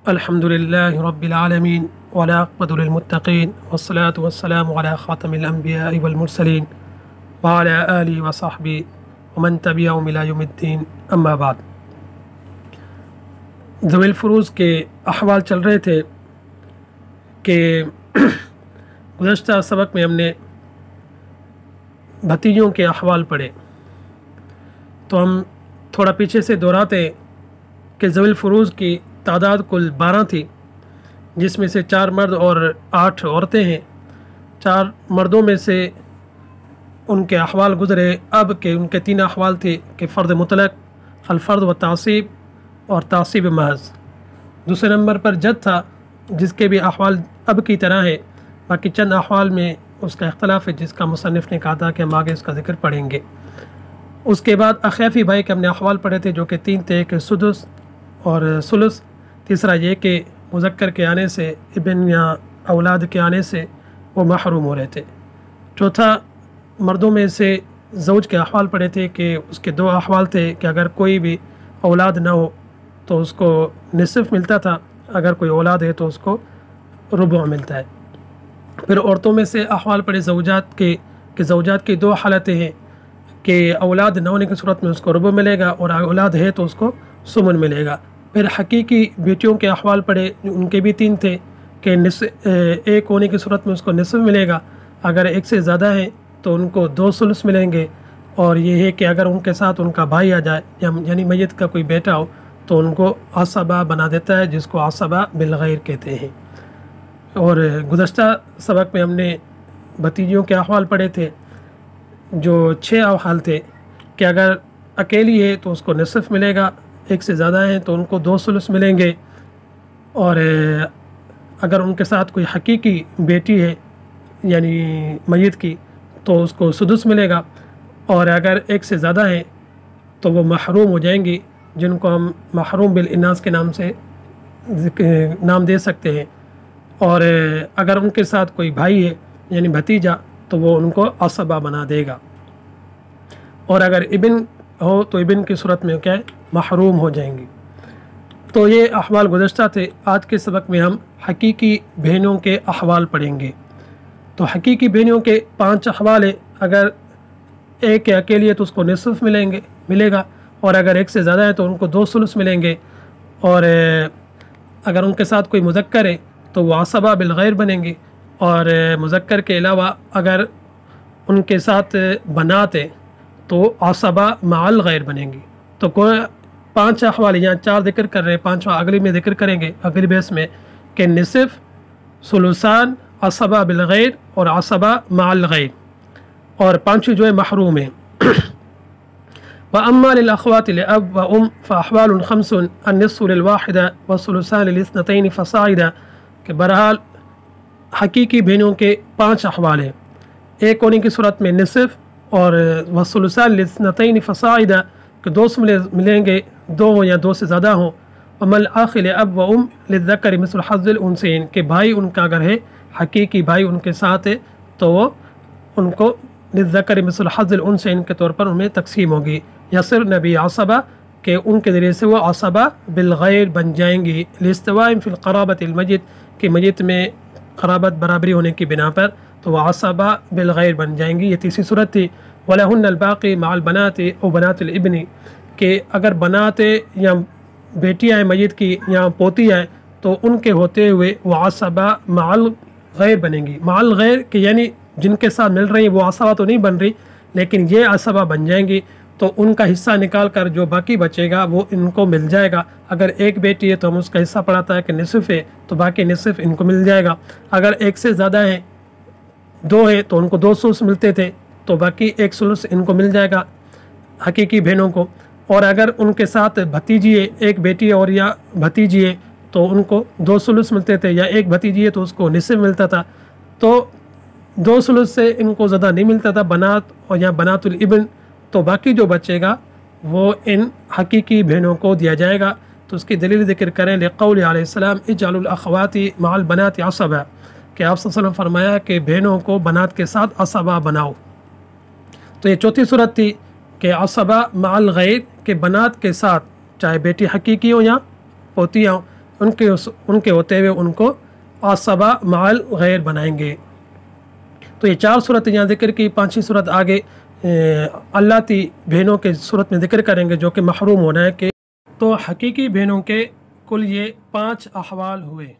अल्हम्दुलिल्लाहि रब्बिल आलमीन वलाक़िबतु लिल्मुत्तक़ीन वस्सलातु वस्सलामु अला ख़ातमिल अंबियाइ वल मुरसलीन व अला आलिहि व सहबिहि व मन तबिअहुम इला यौमिद्दीन अम्मा बाद। ज़वील फ़ुरूज़ के अहवाल चल रहे थे कि गुज़श्ता सबक में हमने भतीजों के अहवाल पढ़े, तो हम थोड़ा पीछे से दोहराते हैं कि ज़वील फ़ुरूज़ की तादाद कुल 12 थी, जिसमें से 4 मर्द और 8 औरतें हैं। 4 मर्दों में से उनके अहवाल गुज़रे अब के उनके 3 अहवाल थे कि फ़र्द मुतलक, अल-फ़र्द व तासीब और तासीब महज़। दूसरे नंबर पर जद था, जिसके भी अहवाल अब की तरह है, बाकी चंद अहवाल में उसका इख्तलाफ है, जिसका मुसन्निफ़ ने कहा था कि हम आगे इसका ज़िक्र पढ़ेंगे। उसके बाद अख़याफ़ी भाई के हमने अहवाल पढ़े थे, जो कि 3 थे कि सुदुस और सुलुस। तीसरा ये कि मुज़क्कर के आने से, इब्न या औलाद के आने से वो महरूम हो रहे थे। चौथा मर्दों में से ज़ौज के अहवाल पढ़े थे कि उसके 2 अहवाल थे कि अगर कोई भी औलाद ना हो तो उसको निसफ़ मिलता था, अगर कोई औलाद है तो उसको रुबु मिलता है। फिर औरतों में से अहवाल पढ़े ज़ौजात के कि ज़ौजात की 2 हालतें हैं कि औलाद न होने की सूरत में उसको रुबु मिलेगा और औलाद है तो उसको सुमन मिलेगा। फिर हकीकी बेटियों के अहवाल पढ़े, उनके भी 3 थे कि एक होने की सूरत में उसको निसफ़ मिलेगा, अगर एक से ज़्यादा है तो उनको 2 सुलुस मिलेंगे, और ये है कि अगर उनके साथ उनका भाई आ जाए यानी मैयत का कोई बेटा हो तो उनको असबा बना देता है, जिसको असबा बिलगैर कहते हैं। और गुज़श्ता सबक में हमने भतीजियों के अहवाल पढ़े थे, जो 6 अहवाल थे कि अगर अकेली है तो उसको निसफ़ मिलेगा, एक से ज़्यादा हैं तो उनको 2 सुलुस मिलेंगे, और अगर उनके साथ कोई हकीकी बेटी है यानी मैयत की तो उसको सुदुस मिलेगा, और अगर एक से ज़्यादा हैं तो वो महरूम हो जाएंगी, जिनको हम महरूम बिल इनास के नाम से नाम दे सकते हैं। और अगर उनके साथ कोई भाई है यानी भतीजा तो वो उनको असबा बना देगा, और अगर इब्न हो तो इब्न की सूरत में क्या है, महरूम हो जाएंगी। तो ये अहवाल गुज़श्ता थे। आज के सबक में हम हकीकी बहनों के अहवाल पढ़ेंगे। तो हकीकी बहनों के 5 अहवाल हैं। अगर एक अकेली है तो उसको निसफ़ मिलेगा, और अगर एक से ज़्यादा है तो उनको 2 सुलुस मिलेंगे, और अगर उनके साथ कोई मुज़क्कर है तो वो असबा बिलगैर बनेंगी, और मुज़क्कर के अलावा अगर उनके साथ बनात है तो असबा माल गैर बनेंगी। तो कोई 5 अहवाल यहाँ 4 जिक्र कर रहे हैं, 5वां अगली में जिक्र करेंगे अगली बहस में कि निसफ़, सुलुसान, असबा बिलगैर और असबा माल गैर, और 5वीं जो है महरूम है। व अम्मा लिल अख़वाति लिअब व उम फ़अहवालुन ख़म्सुन अन्निस्फ़ु लिलवाहिदा व सुलुसान लिस्नतैनि फ़साइदा। कि बहरहाल हकीकी बहनों के 5 अहवाल हैं। एक होने की सूरत में निसफ़, और व सुलुसान लिस्नतैनि फ़साइदा कि 2 मिलेंगे, 2 या 2 से ज़्यादा हों। अमल आखिल अब व उम लिज़्ज़करि मिस्लु हज़्ज़िल उनसैन कि भाई उनका अगर है, हकीकी भाई उनके साथ है तो वो उनको लिज़्ज़करि मिस्लु हज़्ज़िल उनसैन के तौर पर उन्हें तकसीम होगी। यसर नबी असबा के उनके ज़रिए से वो असबा बिलगैर बन जाएंगी। लिस्तिवाइम फ़िल क़राबतिल मय्यत कि मैयत में क़राबत बराबरी होने की बिना पर तो वह असबा बिलगैर बन जाएंगी। ये तीसरी सूरत थी। वलहुन्नल बाक़ी मअल बनाति औ बनातिल इब्नी कि अगर बनाते या बेटियाँ हैं मैयत की या पोती हैं तो उनके होते हुए वह असबा मअल गैर बनेंगी। मअल गैर कि यानी जिनके साथ मिल रही है वो असबा तो नहीं बन रही, लेकिन ये असबा बन जाएंगी, तो उनका हिस्सा निकाल कर जो बाकी बचेगा वो इनको मिल जाएगा। अगर एक बेटी है तो हम उसका हिस्सा पढ़ाता है कि निसफ़ है तो बाकी निसफ़ इनको मिल जाएगा। अगर एक से ज़्यादा है, 2 है तो उनको 2 सुलुस मिलते थे, तो बाकी 1 सुलुस इनको मिल जाएगा हकीकी बहनों को। और अगर उनके साथ भतीजी है, एक बेटी है और या भतीजी है तो उनको 2 सुलुस मिलते थे, या एक भतीजी है तो उसको निसफ़ मिलता था। तो 2 सुलुस से इनको ज़्यादा नहीं मिलता था, बनात और या बनातुल इब्न, तो बाकी जो बचेगा वो इन हकीकी बहनों को दिया जाएगा। तो उसकी दलील ज़िक्र करें लिक़ौलि अलैहिस्सलाम इजअलुल अख़वाति मअल बनाति असबा कि आप सल्लल्लाहु अलैहि वसल्लम फरमाया कि बहनों को बनात के साथ असबा बनाओ। तो ये चौथी सूरत थी कि असबा मअल गैर के बनात के साथ, चाहे बेटी हकीकी हो या पोतियाँ ان کے ہوتے ہوئے ان کو عصبہ مال غیر بنائیں گے۔ تو یہ 4 صورتیں یہاں ذکر کی، 5ویں صورت آگے اللہ تی بہنوں کے صورت میں ذکر کریں گے جو کہ محروم ہونا ہے کہ تو حقیقی بہنوں کے کل یہ 5 احوال ہوئے۔